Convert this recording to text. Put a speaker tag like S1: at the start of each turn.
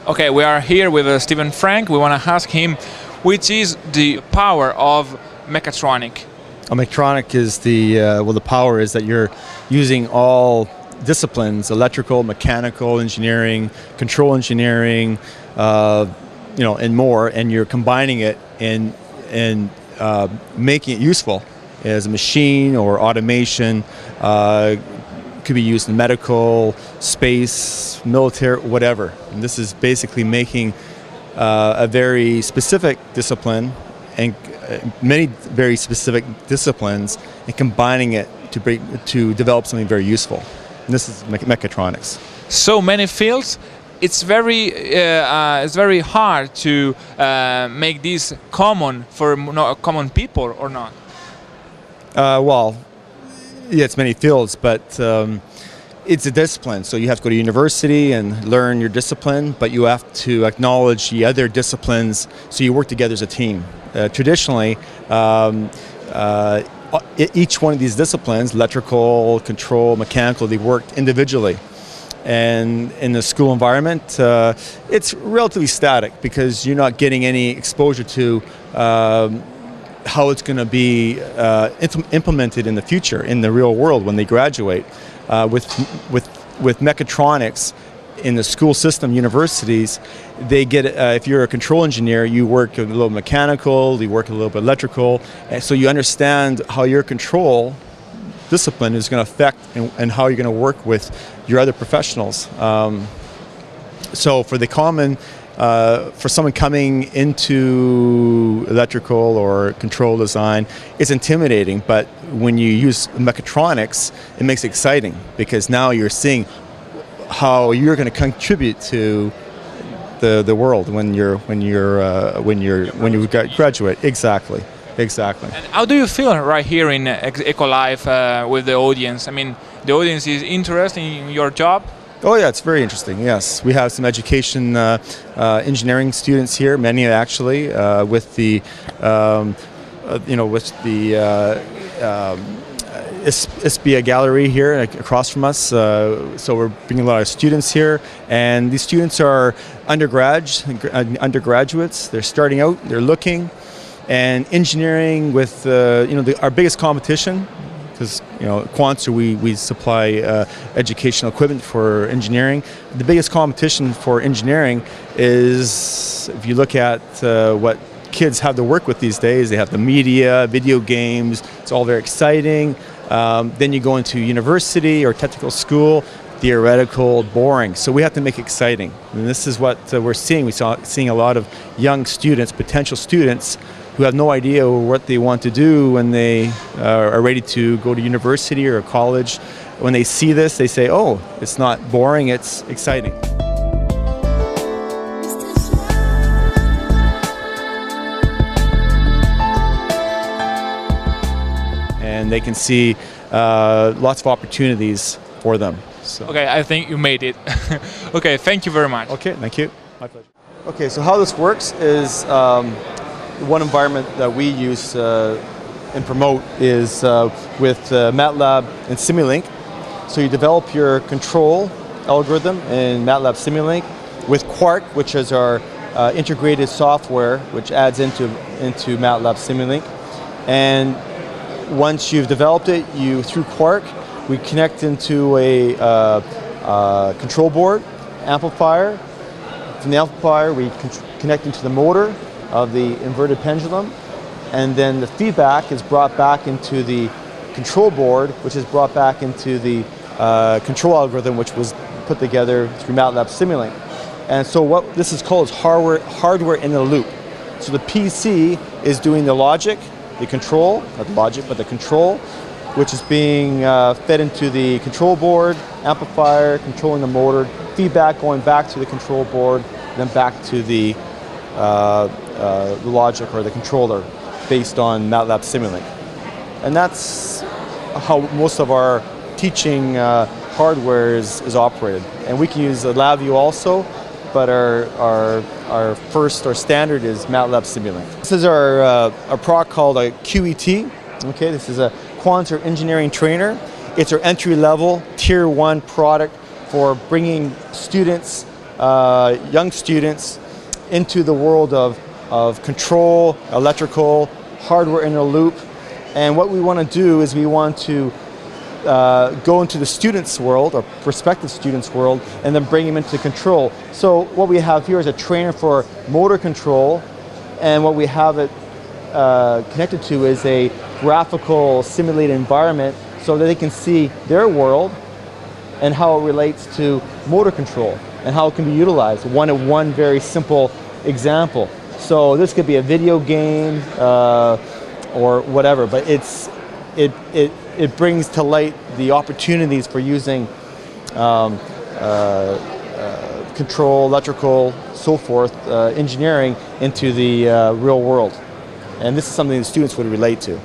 S1: Okay, we are here with Stephen Frank. We want to ask him, which is the power of mechatronic?
S2: A mechatronic is the power is that you're using all disciplines: electrical, mechanical engineering, control engineering, and more, and you're combining it and making it useful as a machine or automation. Could be used in medical, space, military, whatever. And this is basically making a very specific discipline and many very specific disciplines and combining it to develop something very useful. And this is mechatronics.
S1: So many fields. It's very hard to make this common for common people, or not?
S2: Well, yeah, it's many fields, but it's a discipline. So you have to go to university and learn your discipline, but you have to acknowledge the other disciplines, so you work together as a team. Traditionally, each one of these disciplines, electrical, control, mechanical, they worked individually. And in the school environment, it's relatively static because you're not getting any exposure to how it's going to be implemented in the future, in the real world when they graduate. With mechatronics in the school system, universities, they get, if you're a control engineer, you work a little mechanical, you work a little bit electrical, and so you understand how your control discipline is going to affect and how you're going to work with your other professionals. So for the common, for someone coming into electrical or control design, it's intimidating, but when you use mechatronics, it makes it exciting because now you're seeing how you're going to contribute to the world when you graduate. Exactly.
S1: And how do you feel right here in ECOLife with the audience? I mean, the audience is interested in your job?
S2: Oh yeah, it's very interesting. Yes, we have some education engineering students here, many actually, with the ISPIA gallery here across from us. So we're bringing a lot of students here, and these students are undergraduates. They're starting out. They're looking. And engineering with our biggest competition, because Quanser we supply educational equipment for engineering. The biggest competition for engineering is, if you look at what kids have to work with these days, they have the media, video games. It's all very exciting. Then you go into university or technical school, theoretical, boring. So we have to make it exciting, and this is what we're seeing. We're seeing a lot of young students, potential students, who have no idea what they want to do when they are ready to go to university or college. When they see this, they say, oh, it's not boring, it's exciting. And they can see lots of opportunities for them. So.
S1: Okay, I think you made it. Okay, thank you very much.
S2: Okay, thank you. My pleasure. Okay, so how this works is one environment that we use and promote is with Mathlab and Simulink. So you develop your control algorithm in Mathlab Simulink with Quark, which is our integrated software, which adds into Mathlab Simulink. And once you've developed it, through Quark, we connect into a control board, amplifier. From the amplifier, we connect into the motor of the inverted pendulum, and then the feedback is brought back into the control board, which is brought back into the control algorithm, which was put together through Mathlab Simulink. And so what this is called is hardware in the loop. So the PC is doing the logic, the control, not the logic, but the control, which is being fed into the control board, amplifier, controlling the motor, feedback going back to the control board, then back to the logic or the controller based on Mathlab Simulink. And that's how most of our teaching hardware is operated. And we can use LabVIEW also, but our standard is Mathlab Simulink. This is our product called a QET. Okay, this is a Quanser engineering trainer. It's our entry-level Tier 1 product for bringing students young students into the world of control, electrical, hardware inner loop. And what we want to do is we want to go into the student's world, or prospective student's world, and then bring them into control. So what we have here is a trainer for motor control, and what we have it connected to is a graphical simulated environment so that they can see their world and how it relates to motor control and how it can be utilized. One very simple example. So this could be a video game or whatever, but it brings to light the opportunities for using control, electrical, so forth, engineering into the real world. And this is something the students would relate to.